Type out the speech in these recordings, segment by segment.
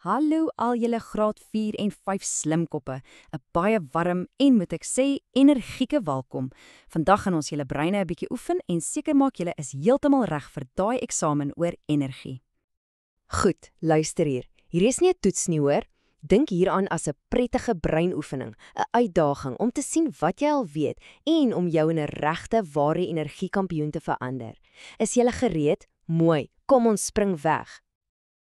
Hallo al julle graad 4 en 5 slimkoppe. 'n Baie warm en moet ek sê energieke welkom. Vandag gaan ons julle breine 'n bietjie oefen en seker maak julle is heeltemal reg vir daai eksamen oor energie. Goed, luister hier. Hier is nie 'n toets nie, hoor. Dink hieraan as 'n prettige breinoefening, 'n uitdaging om te sien wat jy al weet en om jou in 'n regte ware energiekampioen te verander. Is jy gereed? Mooi. Kom ons spring weg.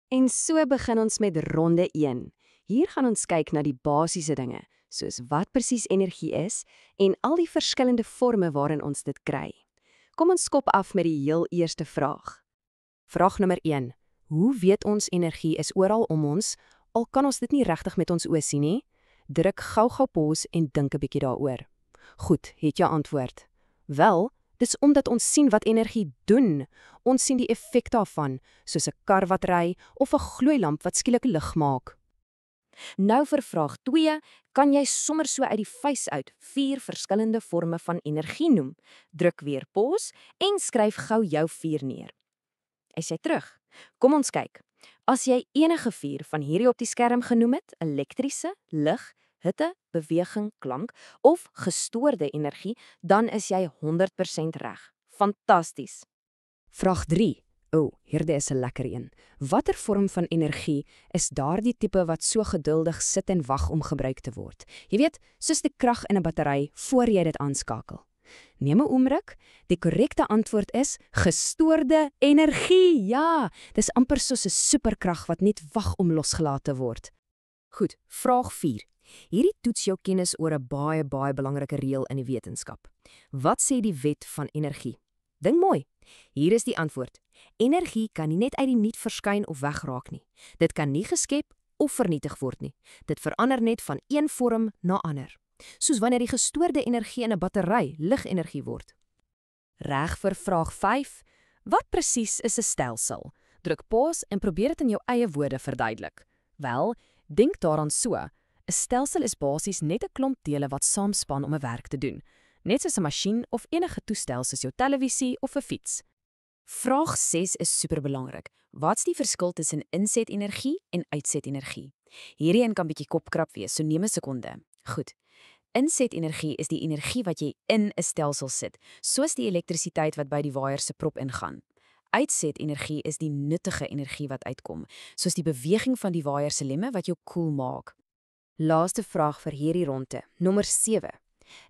En so begin ons met ronde 1. Hier gaan ons kyk na die basiese dinge, soos wat presies energie is en al die verskillende forme waarin ons dit kry. Kom ons skop af met die heel eerste vraag. Vraag nommer 1. Hoe weet ons energie is oral om ons, al kan ons dit nie regtig met ons oë sien nie? Druk gou-gou pause en dink 'n bietjie daaroor. Goed, het jy antwoord? Wel, dis omdat ons sien wat energie doen. Ons sien die effek daarvan, soos 'n kar wat ry of 'n gloeilamp wat skielik lig maak. Nou vir vraag 2, kan jy sommer so uit die vuis uit 4 verskillende forme van energie noem. Druk weer pause en skryf gou jou 4 neer. Is jy terug? Kom ons kyk. As jy enige 4 van hierdie op die skerm genoem het, elektriese, lig, hitte, beweging, klank of gestoorde energie, dan is jy 100% reg. Fantasties. Vraag 3. Hierde is 'n lekker een. Watter vorm van energie is daardie tipe wat so geduldig sit en wag om gebruik te word? Jy weet, soos die krag in 'n battery voor jy dit aanskakel. Neem 'n oomblik. Die korrekte antwoord is gestoorde energie. Ja, dis amper soos 'n superkrag wat net wag om losgelaat te word. Goed, vraag 4. Hierdie toets jou kennis oor 'n baie belangrike reël in die wetenskap. Wat sê die wet van energie? Dink mooi. Hier is die antwoord. Energie kan nie net uit die niet verskyn of wegraak nie. Dit kan nie geskep of vernietig word nie. Dit verander net van een vorm na ander. Soos wanneer die gestoorde energie in 'n battery ligenergie word. Reg vir vraag 5. Wat presies is 'n stelsel? Druk pause en probeer dit in jou eie woorde verduidelik. Wel, dink daaraan so. 'n Stelsel is basies net 'n klomp dele wat saamspan om 'n werk te doen. Net soos 'n masjien of enige toestel soos jou televisie of 'n fiets. Vraag 6 is superbelangrik. Wat's die verskil tussen insetenergie en uitsetenergie? Hierdie een kan bietjie kopkrap wees, so neem 'n sekonde. Goed. Insetenergie is die energie wat jy in 'n stelsel sit, soos die elektrisiteit wat by die waier se prop ingaan. Uitsetenergie is die nuttige energie wat uitkom, soos die beweging van die waier se lemme wat jou koel maak. Laaste vraag vir hierdie ronde, nommer 7.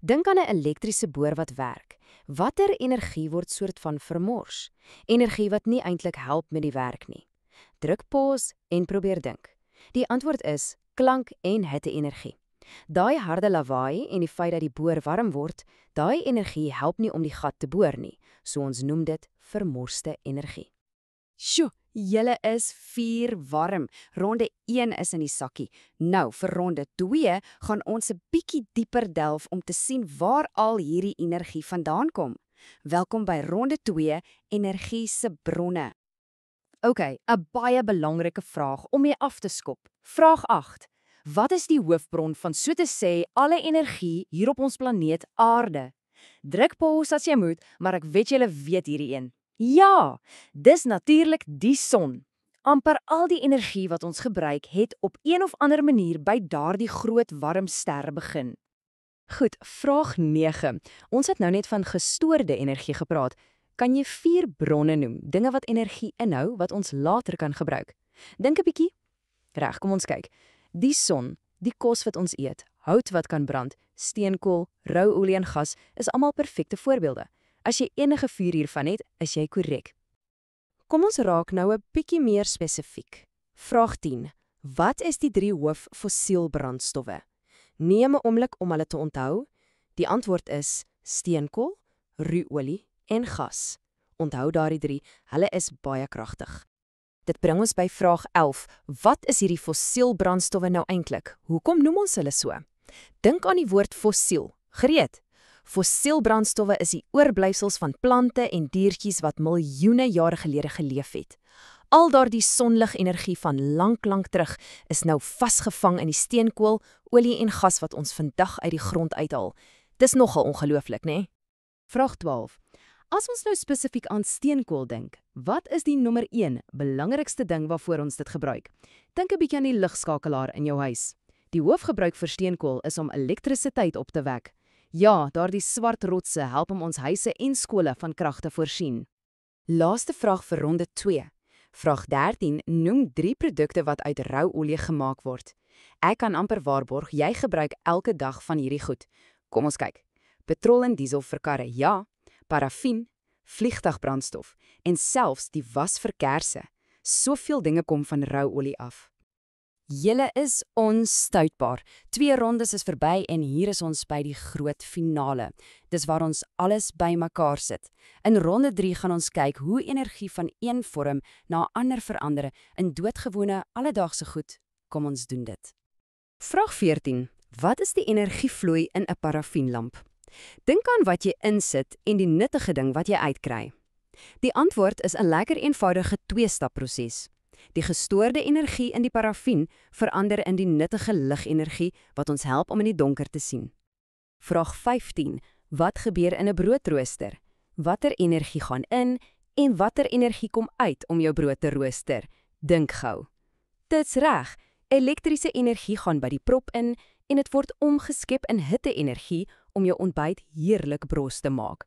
Dink aan 'n elektriese boor wat werk. Watter energie word soort van vermors? Energie wat nie eintlik help met die werk nie. Druk pause en probeer dink. Die antwoord is klank en hitte-energie. Daai harde lawaai en die feit dat die boor warm word, daai energie help nie om die gat te boor nie, so ons noem dit vermorste energie. Sjoe, julle is 4 warm. Ronde 1 is in die sakkie. Nou, vir ronde 2 gaan ons 'n bietjie dieper delf om te sien waar al hierdie energie vandaan kom. Welkom by ronde 2, energie se bronne. OK, 'n baie belangrike vraag om mee af te skop. Vraag 8. Wat is die hoofbron van so te sê alle energie hier op ons planeet Aarde? Druk pause as jy moet, maar ek weet julle weet hierdie een. Ja, dis natuurlik die son. Amper al die energie wat ons gebruik het op een of ander manier by daardie groot warm ster begin. Goed, vraag 9. Ons het nou net van gestoorde energie gepraat. Kan jy 4 bronne noem, dinge wat energie inhou wat ons later kan gebruik? Dink 'n bietjie. Reg, kom ons kyk. Die son, die kos wat ons eet, hout wat kan brand, steenkool, rou olie en gas is almal perfekte voorbeelde. As jy enige 4 hiervan het, is jy korrek. Kom ons raak nou 'n bietjie meer spesifiek. Vraag 10. Wat is die 3 hoof fossielbrandstowwe? Neem 'n oomblik om hulle te onthou. Die antwoord is steenkool, ruolie en gas. Onthou daardie 3, hulle is baie kragtig. Dit bring ons by vraag 11. Wat is hierdie fossielbrandstowwe nou eintlik? Hoekom noem ons hulle so? Dink aan die woord fossiel. Gereed. Fossielbrandstowwe is die oorblyfsels van plante en diertjies wat miljoene jare gelede geleef het. Al daardie sonligenergie van lank terug is nou vasgevang in die steenkool, olie en gas wat ons vandag uit die grond uithaal. Dis nogal ongelooflik, né? Vraag 12. As ons nou spesifiek aan steenkool dink, wat is die nommer 1 belangrikste ding waarvoor ons dit gebruik? Dink 'n bietjie aan die ligskakelaar in jou huis. Die hoofgebruik vir steenkool is om elektrisiteit op te wek. Ja, daardie swart rotse help om ons huise en skole van krag te voorsien. Laaste vraag vir ronde 2. Vraag 13 noem 3 produkte wat uit rou olie gemaak word. Ek kan amper waarborg jy gebruik elke dag van hierdie goed. Kom ons kyk. Petrol en diesel vir karre, ja. Parafin, vliegtuigbrandstof en selfs die was vir kersse. Soveel dinge kom van rou olie af. Julle is onstuitbaar. 2 rondes is verby en hier is ons by die groot finale. Dis waar ons alles bymekaar sit. In ronde 3 gaan ons kyk hoe energie van een vorm na 'n ander verander in doodgewone alledaagse goed. Kom ons doen dit. Vraag 14. Wat is die energievloei in 'n parafienlamp? Dink aan wat jy insit en die nuttige ding wat jy uitkry. Die antwoord is 'n lekker eenvoudige 2-stapproses. Die gestoorde energie in die parafien verander in die nuttige ligenergie wat ons help om in die donker te sien. Vraag 15. Wat gebeur in 'n broodrooster? Watter energie gaan in en watter energie kom uit om jou brood te rooster? Dink gou. Dit's reg. Elektriese energie gaan by die prop in en dit word omgeskep in hitte-energie om jou ontbyt heerlik bros te maak.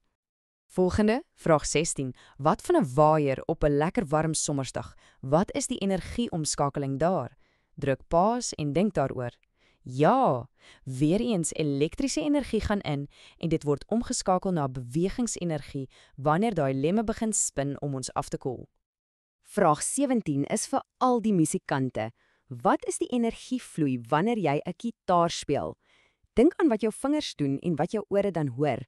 Volgende, vraag 16. Wat van 'n waaier op 'n lekker warm somersdag? Wat is die energieomskakeling daar? Druk pause en dink daaroor. Ja, weer eens elektriese energie gaan in en dit word omgeskakel na bewegingsenergie wanneer daai lemme begin spin om ons af te koel. Vraag 17 is vir al die musikante. Wat is die energievloei wanneer jy 'n gitaar speel? Dink aan wat jou vingers doen en wat jou ore dan hoor.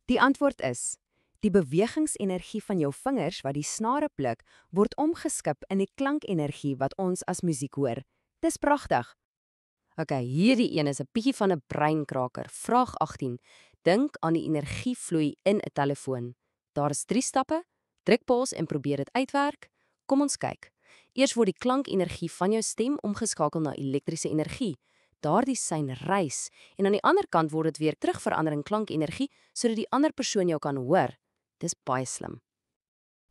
Die antwoord is: die bewegingsenergie van jou vingers wat die snare pluk, word omgeskep in die klankenergie wat ons as musiek hoor. Dis pragtig. Okay, hierdie een is 'n bietjie van 'n breinkraker. Vraag 18. Dink aan die energievloei in 'n telefoon. Daar is 3 stappe. Druk pause en probeer dit uitwerk. Kom ons kyk. Eers word die klankenergie van jou stem omgeskakel na elektriese energie. Daardie sein reis en aan die ander kant word dit weer terugverander in klankenergie sodat die ander persoon jou kan hoor. Dis baie slim.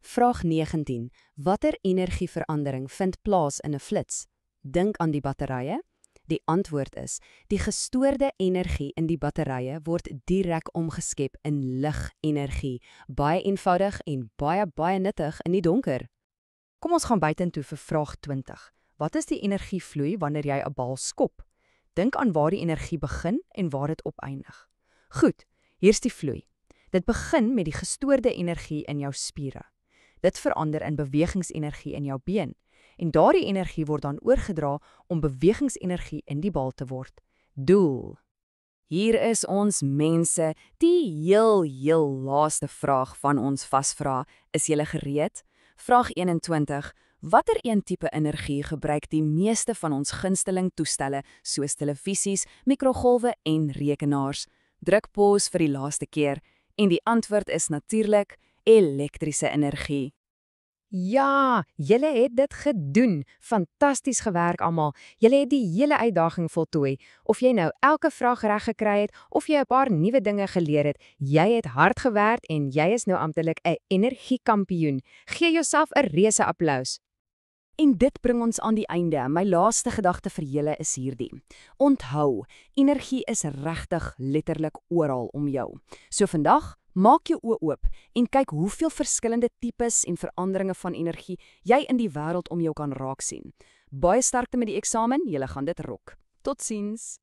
Vraag 19. Watter energieverandering vind plaas in 'n flits? Dink aan die batterye. Die antwoord is: die gestoorde energie in die batterye word direk omgeskep in ligenergie. Baie eenvoudig en baie nuttig in die donker. Kom ons gaan buitentoe vir vraag 20. Wat is die energievloei wanneer jy 'n bal skop? Dink aan waar die energie begin en waar dit opeindig. Goed, hier's die vloei. Dit begin met die gestoorde energie in jou spiere. Dit verander in bewegingsenergie in jou been. En daardie energie word dan oorgedra om bewegingsenergie in die bal te word. Doel. Hier is ons mense, die heel laaste vraag van ons vasvra. Is julle gereed? Vraag 21. Watter een tipe energie gebruik die meeste van ons gunsteling toestelle soos televisies, mikrogolwe en rekenaars? Druk pause vir die laaste keer en die antwoord is natuurlik elektriese energie. Ja, julle het dit gedoen. Fantasties gewerk almal. Julle het die hele uitdaging voltooi. Of jy nou elke vraag reg gekry het of jy 'n paar nuwe dinge geleer het, jy het hard gewerk en jy is nou amptelik 'n energiekampioen. Gee jouself 'n reuse applous. En dit bring ons aan die einde. My laaste gedagte vir julle is hierdie. Onthou, energie is regtig letterlik oral om jou. So vandag, maak jou oë oop en kyk hoeveel verskillende tipes en veranderinge van energie jy in die wêreld om jou kan raak sien. Baie sterkte met die eksamen, julle gaan dit rok. Totsiens.